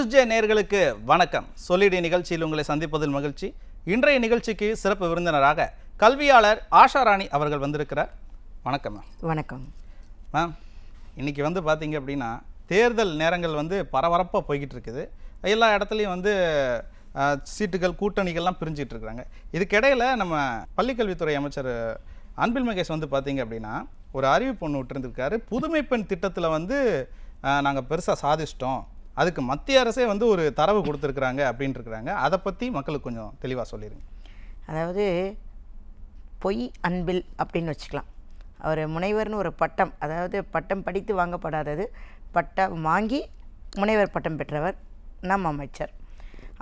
நியூஸ்ஜே நேயர்களுக்கு வணக்கம். சொல்லிடு நிகழ்ச்சியில் உங்களை சந்திப்பதில் மகிழ்ச்சி. இன்றைய நிகழ்ச்சிக்கு சிறப்பு விருந்தினராக கல்வியாளர் ஆஷா ராணி அவர்கள் வந்திருக்கிறார். வணக்கம் மேம். வணக்கம் மேம். இன்னைக்கு பார்த்தீங்க அப்படின்னா தேர்தல் நேரங்கள் பரபரப்பாக போய்கிட்டு இருக்குது. எல்லா இடத்துலையும் சீட்டுகள் கூட்டணிகள்லாம் பிரிஞ்சிட்டு இருக்கிறாங்க. இதுக்கிடையில் நம்ம பள்ளிக்கல்வித்துறை அமைச்சர் அன்பில் மகேஷ் பார்த்தீங்க அப்படின்னா ஒரு அறிவிப்பு ஒன்று விட்டுருந்துருக்காரு. புதுமை பெண் திட்டத்தில் நாங்கள் பெருசாக சாதிச்சிட்டோம், அதுக்கு மத்திய அரசே ஒரு தரவு கொடுத்துருக்குறாங்க அப்படின்ட்டு இருக்கிறாங்க. அதை பற்றி மக்களுக்கு கொஞ்சம் தெளிவாக சொல்லிடுங்க. அதாவது பொய் அன்பில் அப்படின்னு வச்சுக்கலாம். அவர் முனைவர்னு ஒரு பட்டம், அதாவது பட்டம் படித்து வாங்கப்படாதது, பட்டம் வாங்கி முனைவர் பட்டம் பெற்றவர் நம் அமைச்சர்.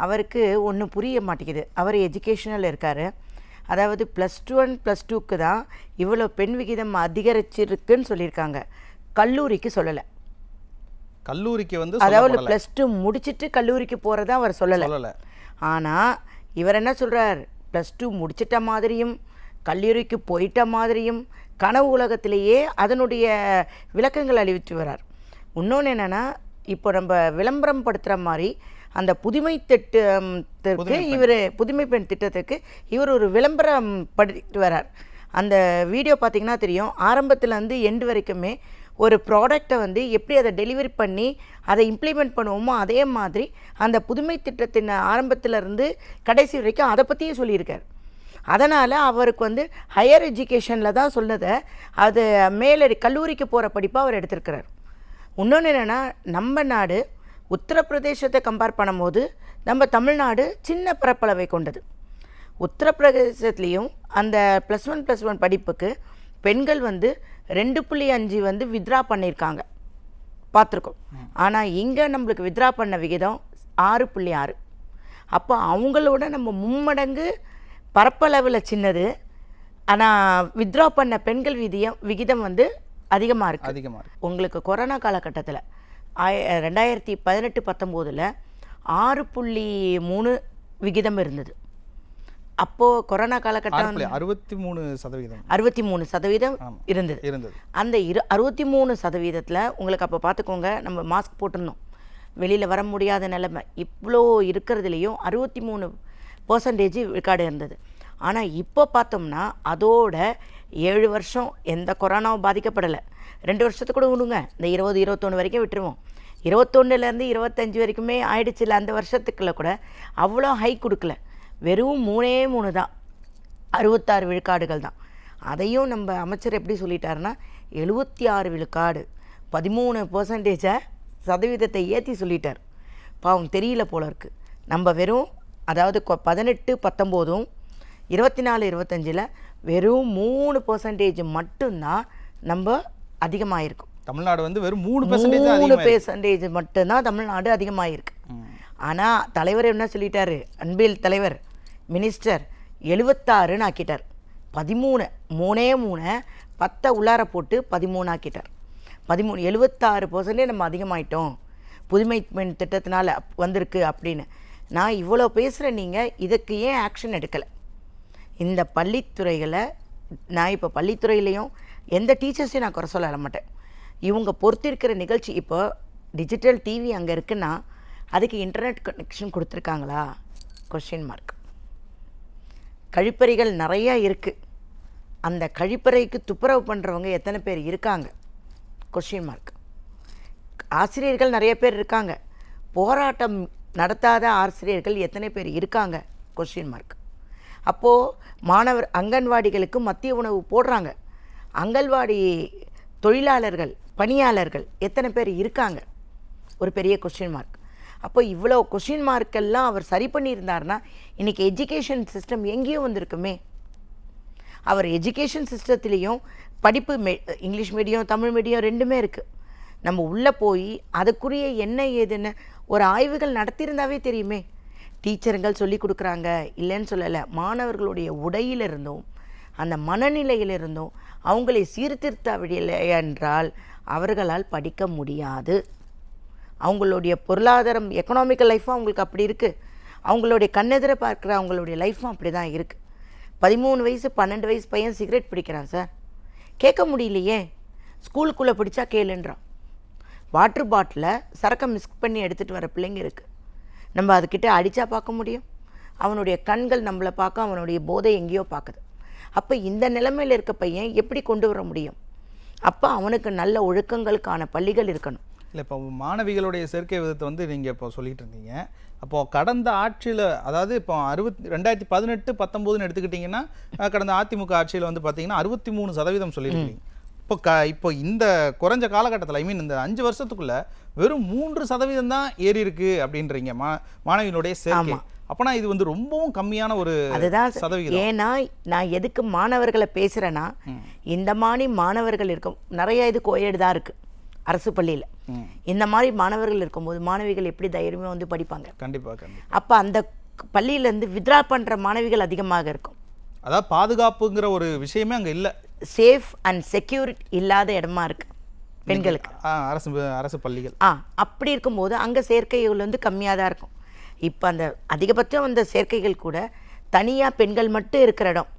அவருக்கு ஒன்று புரிய மாட்டேங்குது. அவர் எஜுகேஷனில் இருக்கார். அதாவது +1 +2க்கு தான் இவ்வளோ பெண் விகிதம் அதிகரிச்சிருக்குன்னு சொல்லியிருக்காங்க, கல்லூரிக்கு சொல்லலை. கல்லூரிக்கு அதாவது +2 முடிச்சுட்டு கல்லூரிக்கு போகிறதா அவர் சொல்லலை. ஆனால் இவர் என்ன சொல்கிறார், +2 முடிச்சிட்ட மாதிரியும் கல்லூரிக்கு போயிட்ட மாதிரியும் கனவு உலகத்திலேயே அதனுடைய விளக்கங்கள் அளித்து வரார். இன்னொன்று என்னென்னா, இப்போ நம்ம விளம்பரம் படுத்துகிற மாதிரி அந்த புதுமை திட்டத்திற்கு புதுமை பெண் திட்டத்துக்கு இவர் ஒரு விளம்பரம் படுத்திட்டு வரார். அந்த வீடியோ பார்த்திங்கன்னா தெரியும். ஆரம்பத்தில் எண்டு வரைக்குமே ஒரு ப்ராடக்டை எப்படி அதை டெலிவரி பண்ணி அதை இம்ப்ளிமெண்ட் பண்ணுவோமோ அதே மாதிரி அந்த புதுமை திட்டத்தின் ஆரம்பத்திலேருந்து கடைசி வரைக்கும் அதை பற்றியே சொல்லியிருக்கார். அதனால் அவருக்கு ஹையர் எஜுகேஷனில் தான் சொன்னதை அது மேலே கல்லூரிக்கு போகிற படிப்பாக அவர் எடுத்திருக்கிறார். இன்னொன்று என்னென்னா, நம்ம நாடு உத்தரப்பிரதேசத்தை கம்பேர் பண்ணும்போது நம்ம தமிழ்நாடு சின்ன பரப்பளவை கொண்டது. உத்தரப்பிரதேசத்துலேயும் அந்த +1 +1 படிப்புக்கு பெண்கள் 2.5 வித்ரா பண்ணியிருக்காங்க, பார்த்துருக்கோம். ஆனால் இங்கே நம்மளுக்கு வித்ரா பண்ண விகிதம் 6.6. அப்போ அவங்களோட நம்ம மும்மடங்கு பரப்பளவில் சின்னது, ஆனால் வித்ரா பண்ண பெண்கள் விகிதம் அதிகமாக இருக்குது. உங்களுக்கு கொரோனா காலகட்டத்தில் 2018-19 6.3 விகிதம் இருந்தது. அப்போது கொரோனா காலகட்டம் 63% இருந்தது. அந்த 63% உங்களுக்கு அப்போ பார்த்துக்கோங்க, நம்ம மாஸ்க் போட்டிருந்தோம், வெளியில் வர முடியாத நிலைமை. இவ்வளோ இருக்கிறதுலையும் 63% விழுக்காடு இருந்தது. ஆனால் இப்போ பார்த்தோம்னா அதோட 7 வருஷம் எந்த கொரோனாவும் பாதிக்கப்படலை. 2 வருஷத்துக்கு கூட விடுங்க, இந்த 20-21 வரைக்கும் விட்டுருவோம். 21லேருந்து 25 வரைக்குமே ஆயிடுச்சுல. அந்த வருஷத்துக்குள்ள கூட அவ்வளோ ஹை கொடுக்கல, வெறும் 3 தான், 66 விழுக்காடுகள் தான். அதையும் நம்ம அமைச்சர் எப்படி சொல்லிட்டாருன்னா 76 விழுக்காடு, 13% ஏற்றி சொல்லிட்டார். பாவம் தெரியல போல இருக்குது. நம்ம வெறும், அதாவது 18-19, 24-25 வெறும் 3% மட்டும்தான் நம்ம அதிகமாகிருக்கும். தமிழ்நாடு வெறும் 3% மட்டும்தான் தமிழ்நாடு அதிகமாகிருக்கு. ஆனால் தலைவர் என்ன சொல்லிட்டாரு, அன்பில் தலைவர் மினிஸ்டர் 76ன்னு ஆக்கிட்டார். 13 10 உள்ளார போட்டு 13 ஆக்கிட்டார். 76% நம்ம அதிகமாயிட்டோம், புதுமை பெண் திட்டத்தினால வந்திருக்கு அப்படின்னு. நான் இவ்வளோ பேசுகிறேன், நீங்கள் இதுக்கு ஏன் ஆக்ஷன் எடுக்கலை? இந்த பள்ளித்துறைகளை நான் இப்போ பள்ளித்துறையிலையும் எந்த டீச்சர்ஸையும் நான் குறை சொல்ல மாட்டேன். இவங்க பொறுத்திருக்கிற நிகழ்ச்சி, இப்போ டிஜிட்டல் டிவி அங்கே இருக்குன்னா அதுக்கு இன்டர்நெட் கனெக்ஷன் கொடுத்துருக்காங்களா? Question mark. கழிப்பறைகள் நிறையா இருக்குது, அந்த கழிப்பறைக்கு துப்புரவு பண்ணுறவங்க எத்தனை பேர் இருக்காங்க? Question mark. ஆசிரியர்கள் நிறைய பேர் இருக்காங்க, போராட்டம் நடத்தாத ஆசிரியர்கள் எத்தனை பேர் இருக்காங்க? Question mark. அப்போது மாணவர் அங்கன்வாடிகளுக்கு மதிய உணவு போடுறாங்க, அங்கன்வாடி தொழிலாளர்கள் பணியாளர்கள் எத்தனை பேர் இருக்காங்க? ஒரு பெரிய கொஸ்டின் மார்க். அப்போ இவ்வளோ கொஸ்டின் மார்க்கெல்லாம் அவர் சரி பண்ணியிருந்தார்னா இன்றைக்கி எஜுகேஷன் சிஸ்டம் எங்கேயோ வந்திருக்குமே. அவர் எஜுகேஷன் சிஸ்டத்துலேயும் படிப்பு இங்கிலீஷ் மீடியம் தமிழ் மீடியம் ரெண்டுமே இருக்குது. நம்ம உள்ளே போய் அதுக்குரிய என்ன ஏதுன்னு ஒரு ஆய்வுகள் நடத்தியிருந்தாவே தெரியுமே. டீச்சருங்கள் சொல்லி கொடுக்குறாங்க இல்லைன்னு சொல்லலை, மாணவர்களுடைய உடையிலிருந்தும் அந்த மனநிலையிலிருந்தும் அவங்களை சீர்திருத்தவில்லை என்றால் அவர்களால் படிக்க முடியாது. அவங்களுடைய பொருளாதாரம் எக்கனாமிக்கல் லைஃப்பும் அவங்களுக்கு அப்படி இருக்குது, அவங்களுடைய கண்ணெதிர பார்க்குற அவங்களுடைய லைஃப்பும் அப்படி தான் இருக்குது. 13 வயசு 12 வயசு பையன் சிகரெட் பிடிக்கிறான் சார், கேட்க முடியலையே. ஸ்கூலுக்குள்ளே பிடிச்சா கேளுன்றான். வாட்டர் பாட்டிலை சரக்கை மிக்ஸ் பண்ணி எடுத்துகிட்டு வர பிள்ளைங்க இருக்குது. நம்ம அதுக்கிட்ட அடித்தா பார்க்க முடியும்? அவனுடைய கண்கள் நம்மளை பார்க்க, அவனுடைய போதை எங்கேயோ பார்க்குது. அப்போ இந்த நிலைமையில் இருக்க பையன் எப்படி கொண்டு வர முடியும்? அப்போ அவனுக்கு நல்ல ஒழுக்கங்களுக்கான பள்ளிகள் இருக்கணும். இல்லை, இப்போ மாணவிகளுடைய சேர்க்கை விதத்தை வந்து நீங்கள் இப்போ சொல்லிட்டு இருந்தீங்க. அப்போது கடந்த ஆட்சியில், அதாவது இப்போ 2018-19 எடுத்துக்கிட்டிங்கன்னா, கடந்த அதிமுக ஆட்சியில் வந்து பார்த்தீங்கன்னா 63% சொல்லியிருக்கீங்க. இப்போ இந்த குறைஞ்ச காலகட்டத்தில், ஐ மீன் இந்த 5 வருஷத்துக்குள்ள வெறும் 3% தான் ஏறி இருக்கு அப்படின்றீங்க மாணவிகளுடைய சேர்க்கை. அப்போனா இது வந்து ரொம்பவும் கம்மியான ஒரு சதவீதம். ஏன்னா நான் எதுக்கு மாணவர்களை பேசுகிறேன்னா, இந்த மாதிரி மாணவர்கள் இருக்கும் நிறைய, இது கோயேடு தான் இருக்குது அரசு பள்ளியில். இந்த மாதிரி மாணவர்கள் இருக்கும்போது மாணவிகள் எப்படி தைரியமாக வந்து படிப்பாங்க? கண்டிப்பாக. அப்போ அந்த பள்ளியிலேருந்து வித்ரா பண்ணுற மாணவிகள் அதிகமாக இருக்கும். அதாவது பாதுகாப்புங்கிற ஒரு விஷயமே அங்கே இல்லை. சேஃப் அண்ட் செக்யூரிட்டி இல்லாத இடமா இருக்குது பெண்களுக்கு அரசு பள்ளிகள். அப்படி இருக்கும்போது அங்கே சேர்க்கைகள் வந்து கம்மியாக தான் இருக்கும். இப்போ அந்த அதிகபட்சம் அந்த சேர்க்கைகள் கூட தனியாக பெண்கள் மட்டும் இருக்கிற இடம்,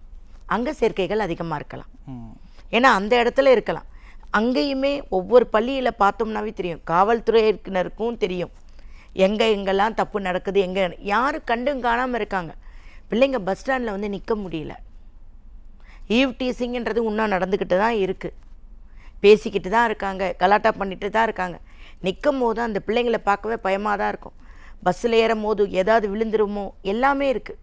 அங்கே சேர்க்கைகள் அதிகமாக இருக்கலாம். ஏன்னா அந்த இடத்துல இருக்கலாம். அங்கேயுமே ஒவ்வொரு பள்ளியில் பார்த்தோம்னாவே தெரியும், காவல்துறையினருக்கும் தெரியும் எங்கெல்லாம் தப்பு நடக்குது, எங்கே யாரும் கண்டும் காணாமல் இருக்காங்க. பிள்ளைங்க பஸ் ஸ்டாண்டில் வந்து நிற்க முடியல. ஈவ் டீசிங்கிறது இன்னும் நடந்துக்கிட்டு தான் இருக்குது. பேசிக்கிட்டு தான் இருக்காங்க, கலாட்டா பண்ணிட்டு தான் இருக்காங்க. நிற்கும் போது அந்த பிள்ளைங்களை பார்க்கவே பயமாக தான் இருக்கும். பஸ்ஸில் ஏறும் போது ஏதாவது விழுந்துருமோ எல்லாமே இருக்குது.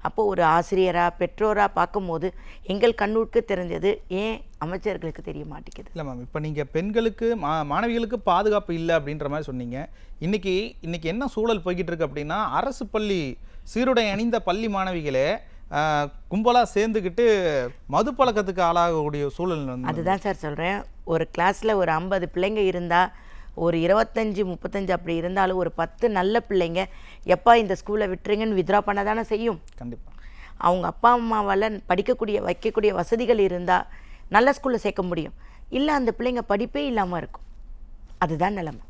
அப்போது ஒரு ஆசிரியராக பெற்றோராக பார்க்கும்போது எங்கள் கண்ணுக்கு தெரிஞ்சது ஏன் அமைச்சர்களுக்கு தெரிய மாட்டேங்குது? இல்லை மேம், இப்போ நீங்கள் பெண்களுக்கு மாணவிகளுக்கு பாதுகாப்பு இல்லை அப்படின்ற மாதிரி சொன்னீங்க. இன்னைக்கு என்ன சூழல் போய்கிட்டு இருக்கு அப்படின்னா, அரசு பள்ளி சீருடை அணிந்த பள்ளி மாணவிகளே கும்பலாக சேர்ந்துக்கிட்டு மது பழக்கத்துக்கு ஆளாகக்கூடிய சூழல் வந்து. அதுதான் சார் சொல்கிறேன். ஒரு கிளாஸில் ஒரு 50 பிள்ளைங்க இருந்தால், ஒரு 25-35 அப்படி இருந்தாலும் ஒரு 10 நல்ல பிள்ளைங்க எப்பா இந்த ஸ்கூலை விட்டுருங்கன்னு வித்ரா பண்ண தானே செய்யும். கண்டிப்பாக. அவங்க அப்பா அம்மாவால் வைக்கக்கூடிய வசதிகள் இருந்தால் நல்ல ஸ்கூலில் சேர்க்க முடியும். இல்லை அந்த பிள்ளைங்க படிப்பே இல்லாமல் இருக்கும். அதுதான் நிலைமை.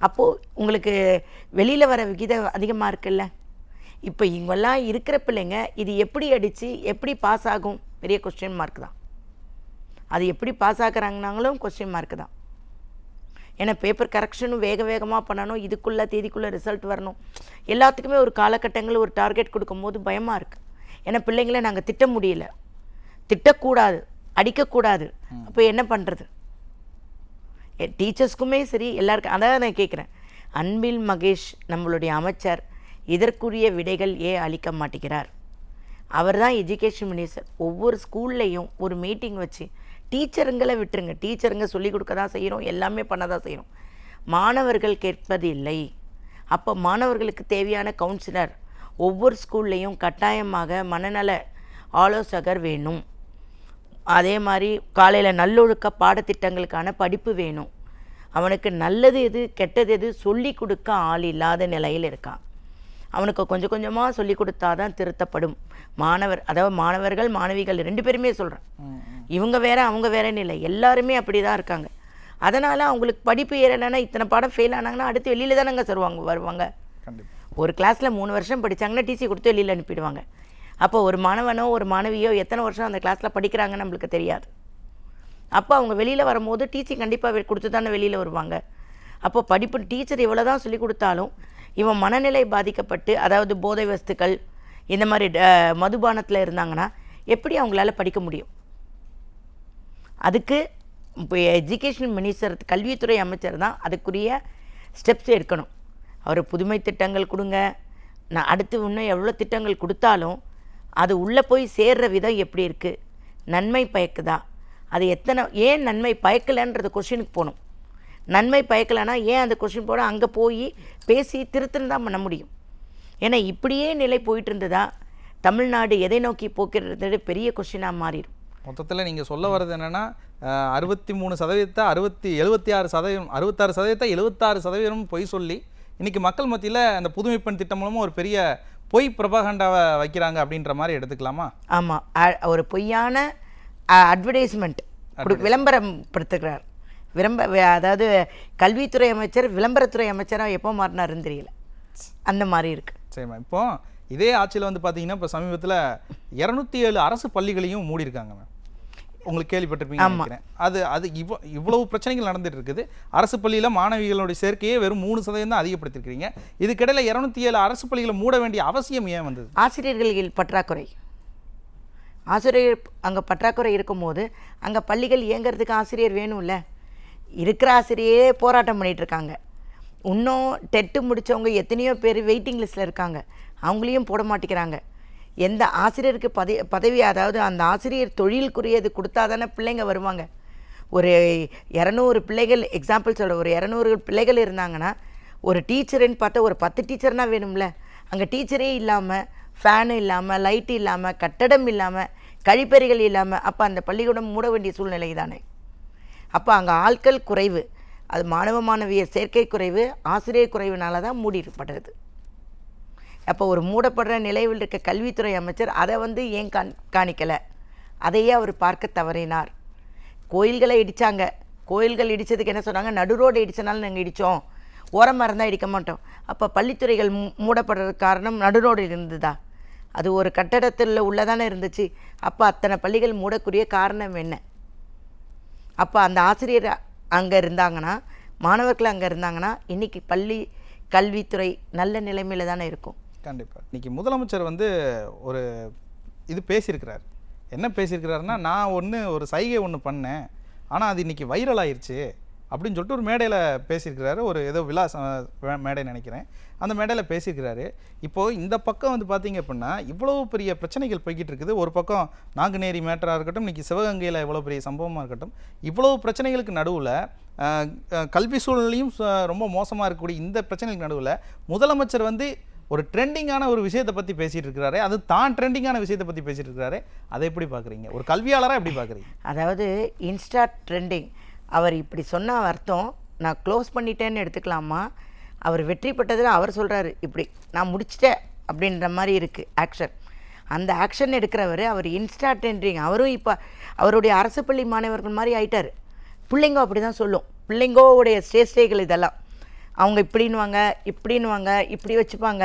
அப்போது உங்களுக்கு வெளியில் வர விகிதம் அதிகமாக இருக்குல்ல. இப்போ இவங்கெல்லாம் இருக்கிற பிள்ளைங்க இது எப்படி அடித்து எப்படி பாஸ் ஆகும்? பெரிய கொஸ்டின் மார்க் தான். அது எப்படி பாஸ் ஆகுறாங்கனாங்களும் கொஸ்டின் மார்க் தான். ஏன்னா பேப்பர் கரெக்ஷனும் வேகமாக பண்ணணும், தேதிக்குள்ளே ரிசல்ட் வரணும். எல்லாத்துக்குமே ஒரு காலகட்டங்களில் ஒரு டார்கெட் கொடுக்கும்போது பயமாக இருக்குது. ஏன்னா பிள்ளைங்கள நாங்கள் திட்ட முடியல, திட்டக்கூடாது, அடிக்கக்கூடாது. அப்போ என்ன பண்ணுறது? டீச்சர்ஸ்க்குமே சரி, எல்லாருக்கும். அதான் நான் கேட்குறேன், அன்பில் மகேஷ் நம்மளுடைய அமைச்சர் இதற்குரிய விடைகள் ஏன் அளிக்க மாட்டேங்கிறார்? அவர் தான் எஜுகேஷன் மினிஸ்டர். ஒவ்வொரு ஸ்கூல்லையும் ஒரு மீட்டிங் வச்சு, டீச்சருங்களை விட்டுருங்க, டீச்சருங்க சொல்லிக் கொடுக்க தான் செய்கிறோம், எல்லாமே பண்ண தான் செய்கிறோம், மாணவர்கள் கேட்பது இல்லை. அப்போ மாணவர்களுக்கு தேவையான கவுன்சிலர் ஒவ்வொரு ஸ்கூல்லையும் கட்டாயமாக மனநல ஆலோசகர் வேணும். அதே மாதிரி காலையில் நல்லொழுக்க பாடத்திட்டங்களுக்கான படிப்பு வேணும். அவனுக்கு நல்லது எது கெட்டது எது சொல்லி கொடுக்க ஆள் இல்லாத நிலையில் இருக்கான். அவனுக்கு கொஞ்சம் கொஞ்சமாக சொல்லி கொடுத்தா தான் திருத்தப்படும். மாணவர்கள் மாணவிகள் 2 பேருமே சொல்கிறேன். இவங்க வேற அவங்க வேறன்னு இல்லை, எல்லாருமே அப்படி தான் இருக்காங்க. அதனால் அவங்களுக்கு படிப்பு ஏறலைன்னா, இத்தனை பாடம் ஃபெயில் ஆனாங்கன்னா அடுத்து வெளியில் தானேங்க வருவாங்க. ஒரு கிளாஸில் 3 வருஷம் படித்தாங்கன்னா டிசி கொடுத்து வெளியில் அனுப்பிடுவாங்க. அப்போ ஒரு மாணவனோ ஒரு மாணவியோ எத்தனை வருஷம் அந்த கிளாஸில் படிக்கிறாங்கன்னு நம்மளுக்கு தெரியாது. அப்போ அவங்க வெளியில் வரும்போது டிசி கண்டிப்பாக கொடுத்து தானே வெளியில் வருவாங்க. அப்போ படிப்பு டீச்சர் எவ்வளோ தான் சொல்லி கொடுத்தாலும் இவன் மனநிலை பாதிக்கப்பட்டு, அதாவது போதை வஸ்துக்கள் இந்த மாதிரி மதுபானத்தில் இருந்தாங்கன்னா எப்படி அவங்களால படிக்க முடியும்? அதுக்கு இப்போ எஜுகேஷன் மினிஸ்டர், கல்வித்துறை அமைச்சர் தான் அதுக்குரிய ஸ்டெப்ஸ் எடுக்கணும். அவர் புதுமை திட்டங்கள் கொடுங்க, நான் அடுத்து இன்னும் எவ்வளோ திட்டங்கள் கொடுத்தாலும் அது உள்ளே போய் சேர்ற விதம் எப்படி இருக்குது, நன்மை பயக்குதா, அது ஏன் நன்மை பயக்கலைன்றது கொஷினுக்கு போகணும். நன்மை பயக்கலைன்னா ஏன் அந்த கொஷின் போட அங்கே போய் பேசி திருத்தம் தான் பண்ண முடியும். ஏன்னா இப்படியே நிலை போயிட்டு இருந்ததா தமிழ்நாடு எதை நோக்கி போக்கிறது பெரிய கொஷினாக மாறிடும். மொத்தத்தில் நீங்கள் சொல்ல வர்றது என்னென்னா, 63% 76% பொய் சொல்லி இன்றைக்கி மக்கள் மத்தியில் அந்த புதுமை பெண் திட்டம் மூலமாக ஒரு பெரிய பொய் பிரபகண்டாவை வைக்கிறாங்க அப்படின்ற மாதிரி எடுத்துக்கலாமா? ஆமாம், ஒரு பொய்யான அட்வர்டைஸ்மெண்ட் விளம்பரப்படுத்துகிறார். அதாவது கல்வித்துறை அமைச்சர் விளம்பரத்துறை அமைச்சராக எப்போ மாறினாருன்னு தெரியல, அந்த மாதிரி இருக்குது. சரிம்மா, இப்போ இதே ஆட்சியில் வந்து பார்த்தீங்கன்னா இப்போ சமீபத்தில் 207 அரசு பள்ளிகளையும் மூடியிருக்காங்க மேம். உங்களுக்கு கேள்விப்பட்டிருப்பீங்க நினைக்கிறேன். அது இவ்வளவு பிரச்சனைகள் நடந்துட்டு இருக்குது. அரசு பள்ளியில் மாணவிகளுடைய சேர்க்கையே வெறும் 3% தான் அதிகப்படுத்திருக்கிறீங்க. இதுக்கிடையில் 207 அரசு பள்ளிகளை மூட வேண்டிய அவசியம் ஏன் வந்தது? ஆசிரியர்கள் பற்றாக்குறை. ஆசிரியர் அங்கே பற்றாக்குறை இருக்கும்போது அங்கே பள்ளிகள் இயங்கிறதுக்கு ஆசிரியர் வேணும்ல. இருக்கிற ஆசிரியரே போராட்டம் பண்ணிகிட்ருக்காங்க. இன்னும் டெட்டு முடித்தவங்க எத்தனையோ பேர் வெயிட்டிங் லிஸ்ட்டில் இருக்காங்க. அவங்களையும் போட மாட்டேங்கிறாங்க. எந்த ஆசிரியருக்கு பதவி, அதாவது அந்த ஆசிரியர் தொழிலுக்குரியது கொடுத்தா தானே பிள்ளைங்க வருவாங்க. ஒரு 200 பிள்ளைகள் எக்ஸாம்பிள் சொல்கிற, ஒரு 200 பிள்ளைகள் இருந்தாங்கன்னா ஒரு டீச்சருன்னு பார்த்தா ஒரு 10 டீச்சர்னால் வேணும்ல. அங்கே டீச்சரே இல்லாமல், ஃபேனு இல்லாமல், லைட்டு இல்லாமல், கட்டடம் இல்லாமல், கழிப்பறைகள் இல்லாமல், அப்போ அந்த பள்ளிக்கூடம் மூட வேண்டிய சூழ்நிலை தானே. அப்போ அங்கே ஆட்கள் குறைவு, அது மாணவ மாணவியர் சேர்க்கை குறைவு, ஆசிரியர் குறைவுனால தான் மூடிப்படுறது. அப்போ ஒரு மூடப்படுற நிலையில் இருக்க கல்வித்துறை அமைச்சர் அதை ஏன் காணிக்கலை? அதையே அவர் பார்க்க தவறினார். கோயில்களை இடித்தாங்க. கோயில்கள் இடித்ததுக்கு என்ன சொன்னாங்க? நடு ரோடு இடித்தனாலும் நாங்கள் இடித்தோம், ஓரமாக இருந்தால் இடிக்க மாட்டோம். அப்போ பள்ளித்துறைகள் மூடப்படுறதுக்கு காரணம் நடு ரோடு இருந்ததா? அது ஒரு கட்டடத்தில் உள்ளதானே இருந்துச்சு. அப்போ அத்தனை பள்ளிகள் மூடக்கூடிய காரணம் என்ன? அப்போ அந்த ஆசிரியர் அங்கே இருந்தாங்கன்னா, மாணவர்கள் அங்கே இருந்தாங்கன்னா, இன்றைக்கி பள்ளி கல்வித்துறை நல்ல நிலைமையில் தானே இருக்கும். கண்டிப்பாக. இன்றைக்கி முதலமைச்சர் ஒரு இது பேசியிருக்கிறார். என்ன பேசியிருக்கிறாருன்னா, நான் ஒரு சைகை பண்ணேன், ஆனால் அது இன்றைக்கி வைரல் ஆயிடுச்சு அப்படின்னு சொல்லிட்டு ஒரு மேடையில் பேசியிருக்கிறாரு. ஒரு ஏதோ விழா மேடை நினைக்கிறேன். அந்த மேடையில் பேசியிருக்கிறாரு. இப்போது இந்த பக்கம் பார்த்தீங்க அப்படின்னா இவ்வளோ பெரிய பிரச்சனைகள் போய்கிட்டு இருக்குது. ஒரு பக்கம் நாங்குநேரி மேட்டராக இருக்கட்டும், இன்றைக்கி சிவகங்கையில் எவ்வளோ பெரிய சம்பவமாக இருக்கட்டும், இவ்வளோ பிரச்சனைகளுக்கு நடுவில் கல்வி சூழ்நிலையும் ரொம்ப மோசமாக இருக்கக்கூடிய இந்த பிரச்சனைகளுக்கு நடுவில் முதலமைச்சர் ஒரு ட்ரெண்டிங்கான ஒரு விஷயத்தை பற்றி பேசிகிட்டு இருக்கிறாரு. அது தான் ட்ரெண்டிங்கான விஷயத்தை பற்றி பேசிகிட்டு இருக்கிறாரு. அதை எப்படி பார்க்குறீங்க? ஒரு கல்வியாளராக எப்படி பார்க்குறீங்க? அதாவது இன்ஸ்டா ட்ரெண்டிங், அவர் இப்படி சொன்ன அர்த்தம் நான் க்ளோஸ் பண்ணிட்டேன்னு எடுத்துக்கலாமா? அவர் வெற்றி பெற்றதில் அவர் சொல்கிறாரு இப்படி நான் முடிச்சிட்டேன் அப்படின்ற மாதிரி இருக்குது ஆக்ஷன். அந்த ஆக்ஷன் எடுக்கிறவர் அவர் இன்ஸ்டா ட்ரெண்டிங். அவரும் இப்போ அவருடைய அரசு பள்ளி மாணவர்கள் மாதிரி ஆயிட்டார். பிள்ளைங்கோ அப்படி தான் சொல்லும். பிள்ளைங்கோவுடைய ஸ்டேஜ்கள் இதெல்லாம் அவங்க இப்படின்னுவாங்க, இப்படின்னுவாங்க, இப்படி வச்சுப்பாங்க.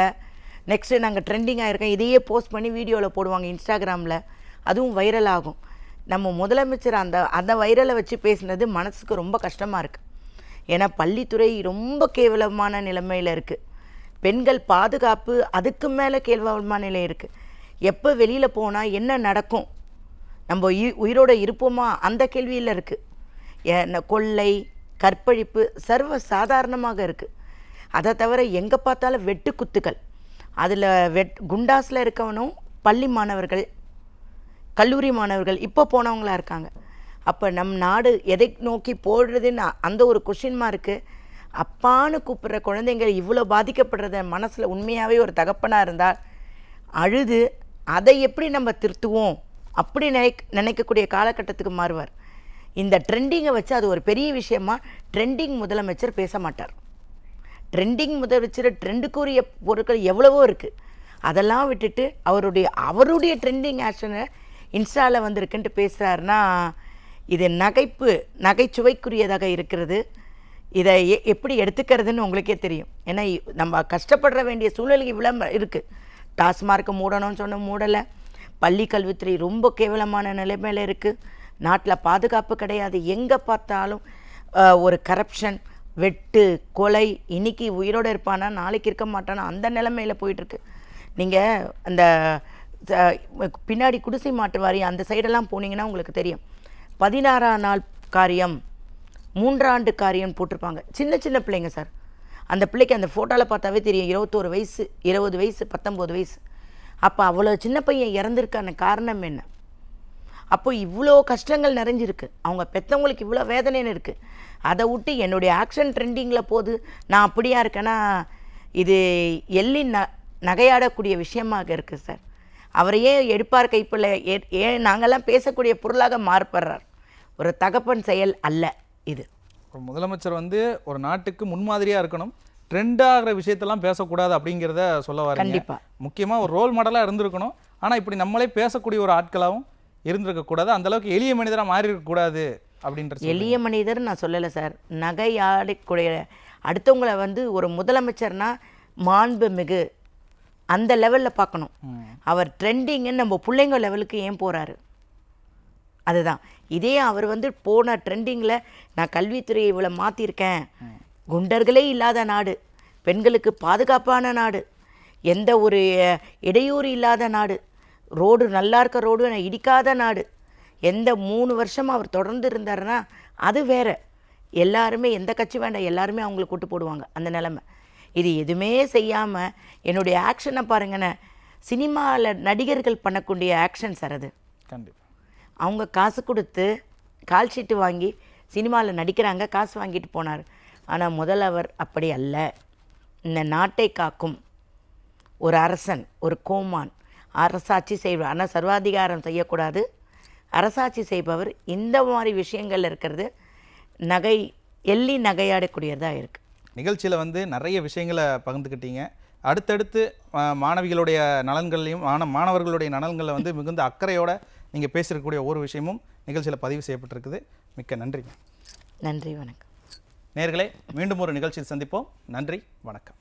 நெக்ஸ்ட்டு நாங்கள் ட்ரெண்டிங் ஆகிருக்கோம், இதையே போஸ்ட் பண்ணி வீடியோவில் போடுவாங்க இன்ஸ்டாகிராமில். அதுவும் வைரல் ஆகும். நம்ம முதலமைச்சர் அந்த வைரலை வச்சு பேசுனது மனசுக்கு ரொம்ப கஷ்டமாக இருக்குது. ஏன்னா பள்ளித்துறை ரொம்ப கேவலமான நிலைமையில் இருக்குது. பெண்கள் பாதுகாப்பு அதுக்கு மேலே கேவலமான நிலை இருக்குது. எப்போ வெளியில் போனால் என்ன நடக்கும், நம்ம உயிரோடு இருப்போமா, அந்த கேள்வியில் இருக்குது. கொள்ளை, கற்பழிப்பு சர்வ சாதாரணமாக இருக்குது. அதை தவிர எங்கே பார்த்தாலும் வெட்டு குத்துக்கள். அதில் குண்டாஸில் இருக்கவனும் பள்ளி மாணவர்கள், கல்லூரி மாணவர்கள் இப்போ போனவங்களாக இருக்காங்க. அப்போ நம் நாடு எதை நோக்கி போடுறதுன்னு அந்த ஒரு கொஷின் மார்க்கு. அப்பான்னு கூப்பிட்ற குழந்தைங்க இவ்வளோ பாதிக்கப்படுறத மனசில் உண்மையாகவே ஒரு தகப்பனாக இருந்தால் அழுது அதை எப்படி நம்ம திருத்துவோம் அப்படி நினைக்கக்கூடிய காலகட்டத்துக்கு மாறுவார். இந்த ட்ரெண்டிங்கை வச்சு அது ஒரு பெரிய விஷயமா ட்ரெண்டிங் முதலமைச்சர் பேச மாட்டார். ட்ரெண்டிங் முதலமைச்சர் ட்ரெண்டுக்குரிய பொருட்கள் எவ்வளவோ இருக்குது. அதெல்லாம் விட்டுட்டு அவருடைய ட்ரெண்டிங் ஆக்ஷனை இன்ஸ்டாவில் வந்திருக்குன்ட்டு பேசுகிறாருன்னா இது நகைச்சுவைக்குரியதாக இருக்கிறது. இதை எப்படி எடுத்துக்கிறதுன்னு உங்களுக்கே தெரியும். ஏன்னா நம்ம கஷ்டப்படுற வேண்டிய சூழ்நிலை இவ்வளோ இருக்குது. டாஸ்மார்க்கு மூடணும்னு சொன்ன மூடலை. பள்ளி கல்வித்துறை ரொம்ப கேவலமான நிலைமையில் இருக்குது. நாட்டில் பாதுகாப்பு கிடையாது. எங்கே பார்த்தாலும் ஒரு கரப்ஷன், வெட்டு, கொலை. இன்றைக்கி உயிரோடு இருப்பானா நாளைக்கு இருக்க மாட்டானா அந்த நிலைமையில் போயிட்டுருக்கு. நீங்கள் அந்த பின்னாடி குடிசை மாற்று வாரியம் அந்த சைடெல்லாம் போனீங்கன்னா உங்களுக்கு தெரியும். 16ஆம் நாள் காரியம், 3 ஆண்டு காரியம் போட்டிருப்பாங்க. சின்ன சின்ன பிள்ளைங்க சார். அந்த பிள்ளைக்கு அந்த ஃபோட்டோவில் பார்த்தாவே தெரியும் 21 வயசு, 20 வயசு, 19 வயசு. அப்போ அவ்வளோ சின்ன பையன் இறந்துருக்கான காரணம் என்ன? அப்போ இவ்வளோ கஷ்டங்கள் நிறைஞ்சிருக்கு. அவங்க பெற்றவங்களுக்கு இவ்வளோ வேதனைன்னு இருக்குது. அதை விட்டு என்னுடைய ஆக்ஷன் ட்ரெண்டிங்கில் போது நான் அப்படியா இருக்கேன்னா இது எல்லின் நகையாடக்கூடிய விஷயமாக இருக்குது சார். அவரையே எடுப்பார் கைப்பில் ஏன் நாங்கள்லாம் பேசக்கூடிய பொருளாக மாறுபடுறார். ஒரு தகப்பன் செயல் அல்ல இது. முதலமைச்சர் ஒரு நாட்டுக்கு முன்மாதிரியாக இருக்கணும், ட்ரெண்டாகிற விஷயத்தெல்லாம் பேசக்கூடாது அப்படிங்கிறத சொல்ல வர. கண்டிப்பாக முக்கியமாக ஒரு ரோல் மாடலாக இருந்திருக்கணும். ஆனால் இப்படி நம்மளே பேசக்கூடிய ஒரு ஆட்களாகவும் இருந்திருக்கக்கூடாது. அந்தளவுக்கு எளிய மனிதராக மாறி இருக்கக்கூடாது அப்படின்ற. எளிய மனிதர் நான் சொல்லலை சார். நகையாடக்கூடிய அடுத்தவங்களை ஒரு முதலமைச்சர்னா மாண்புமிகு அந்த லெவலில் பார்க்கணும். அவர் ட்ரெண்டிங்குன்னு நம்ம பிள்ளைங்க லெவலுக்கு ஏன் போகிறாரு? அதுதான் இதே அவர் வந்து போன ட்ரெண்டிங்கில் நான் கல்வித்துறையை இவ்வளோ மாற்றிருக்கேன், குண்டர்களே இல்லாத நாடு, பெண்களுக்கு பாதுகாப்பான நாடு, எந்த ஒரு இடையூறு இல்லாத நாடு, ரோடு நல்லா இருக்க ரோடு இடிக்காத நாடு, எந்த 3 வருஷமாக அவர் தொடர்ந்து இருந்தாருன்னா அது வேற. எல்லாருமே எந்த கட்சி வேண்டாம், எல்லாருமே அவங்கள கூட்டு போடுவாங்க அந்த நிலமை. இது எதுவுமே செய்யாமல் என்னுடைய ஆக்ஷனை பாருங்கண்ணே, சினிமாவில் நடிகர்கள் பண்ணக்கூடிய ஆக்ஷன் சார் அது. கண்டிப்பாக அவங்க காசு கொடுத்து கால் ஷீட்டு வாங்கி சினிமாவில் நடிக்கிறாங்க, காசு வாங்கிட்டு போனார். ஆனால் முதல்வர் அப்படி அல்ல. இந்த நாட்டை காக்கும் ஒரு அரசன், ஒரு கோமான், அரசாட்சி செய்வார். ஆனால் சர்வாதிகாரம் செய்யக்கூடாது. அரசாட்சி செய்பவர் இந்த மாதிரி விஷயங்கள் இருக்கிறது நகை எள்ளி நகையாடக்கூடியதாக இருக்குது. நிகழ்ச்சியில் வந்து நிறைய விஷயங்களை பகிர்ந்துக்கிட்டீங்க. அடுத்தடுத்து மாணவிகளுடைய நலன்களையும் மாணவர்களுடைய நலன்களை வந்து மிகுந்த அக்கறையோடு நீங்கள் பேசியிருக்கக்கூடிய ஒவ்வொரு விஷயமும் நிகழ்ச்சியில் பதிவு செய்யப்பட்டிருக்குது. மிக்க நன்றி. நன்றி, வணக்கம். நேயர்களே, மீண்டும் ஒரு நிகழ்ச்சியில் சந்திப்போம். நன்றி, வணக்கம்.